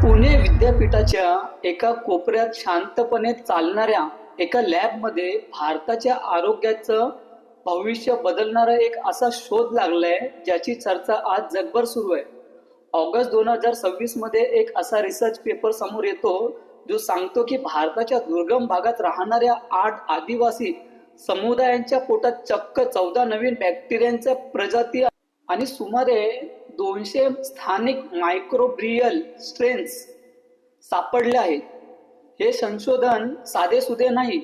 पुणे विद्यापीठाच्या एका कोपऱ्यात शांतपणे चालणाऱ्या एका लॅबमध्ये भारताच्या आरोग्याचं भविष्य बदलणारा एक असा शोध लागलाय ज्याची चर्चा आज जगभर सुरू आहे. ऑगस्ट 2026 मध्ये एक असा रिसर्च पेपर समोर येतो जो सांगतो की भारताच्या दुर्गम भागात राहणाऱ्या 8 आदिवासी समुदायांच्या पोटात चक्क 14 नवीन बॅक्टेरियांच्या प्रजाती आणि सुमारे 200 स्थानिक मायक्रोब्रियल स्ट्रेन्स सापडले आहेत. हे संशोधन साधेसुधे नाही.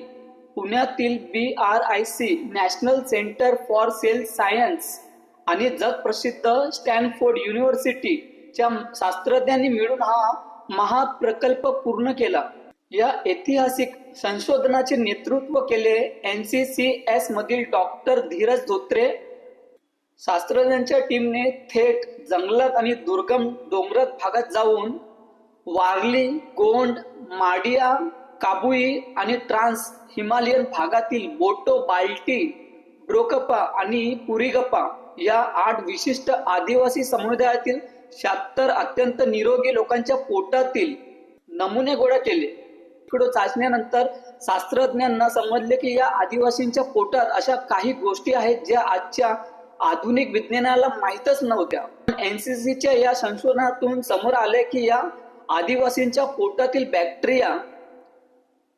पुण्यातील BRIC national centre for cell science आणि जगप्रसिद्ध स्टॅनफोर्ड युनिव्हर्सिटीच्या शास्त्रज्ञांनी मिळून हा महाप्रकल्प पूर्ण केला. या ऐतिहासिक संशोधनाचे नेतृत्व केले NCCS मधील डॉक्टर धीरज धोत्रे. शास्त्रज्ञांच्या टीमने थेट जंगलात आणि दुर्गम डोंगराळ भागात जाऊन वारली, गोंड, माडिया, काबुई आणि ट्रान्स हिमालयन भागातील बोटो, बाल्टी, ब्रोकपा आणि पुरीगपा या 8 विशिष्ट आदिवासी समुदायातील 76 अत्यंत निरोगी लोकांच्या पोटातील नमुने गोळा केले. चाचण्यानंतर शास्त्रज्ञांना समजले की या आदिवासींच्या पोटात अशा काही गोष्टी आहेत ज्या आजच्या आधुनिक विज्ञानाला माहीतच नव्हत्या. NCCच्या या संशोधनातून समोर आले की या आदिवासींच्या पोटातील बॅक्टेरिया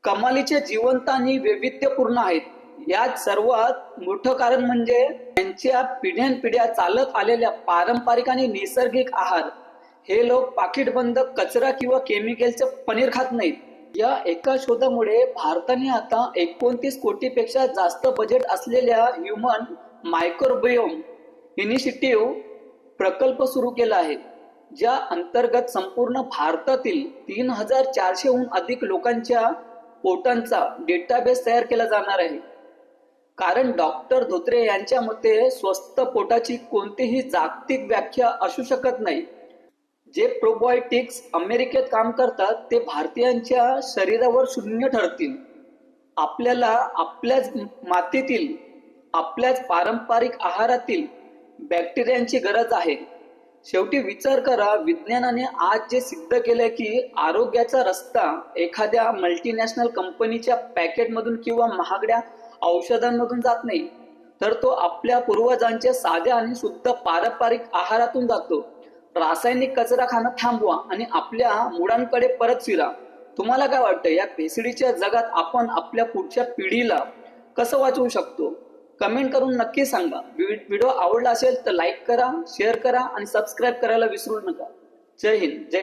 कमालीचे जिवंत आणि वैविध्यपूर्ण आहेत. यात सर्वात मोठं कारण म्हणजे त्यांच्या पिढ्यानपिढ्या चालत आलेल्या पारंपरिक आणि नैसर्गिक आहार. हे लोक पाकिटबंद कचरा किंवा केमिकलचे पनीर खात नाहीत. या एका शोधामुळे भारताने आता 29 कोटीपेक्षा जास्त बजेट असलेल्या ह्युमन मायक्रोबायोम इनिशिएटिव्ह प्रकल्प सुरू केला आहे, ज्या अंतर्गत संपूर्ण भारतातील 3400 हून अधिक लोकांच्या पोटांचा डेटाबेस तयार केला जाणार आहे. कारण डॉक्टर धोत्रे यांच्या मते स्वस्थ पोटाची कोणतीही जागतिक व्याख्या असू शकत नाही. जे प्रोबायोटिक्स अमेरिकेत काम करतात ते भारतीयांच्या शरीरावर शून्य ठरतील. आपल्याला आपल्याच मातीतील, आपल्याच पारंपरिक आहारातील बॅक्टेरियांची गरज आहे. शेवटी विचार करा, विज्ञानाने आज जे सिद्ध केलंय की आरोग्याचा रस्ता एखाद्या मल्टीनॅशनल कंपनीच्या पॅकेटमधून किंवा महागड्या औषधांमधून जात नाही, तर तो आपल्या पूर्वजांच्या साध्या आणि शुद्ध पारंपरिक आहारातून जातो. रासायनिक कचरा खाणं थांबवा आणि आपल्या मुळांकडे परत फिरा. तुम्हाला काय वाटतं, या भेसळीच्या जगात आपण आपल्या पुढच्या पिढीला कसं वाचवू शकतो? कमेंट करून नक्की सांगा. व्हिडिओ आवडला असेल तर लाईक करा, शेअर करा आणि सबस्क्राईब करायला विसरू नका. जय हिंद. जय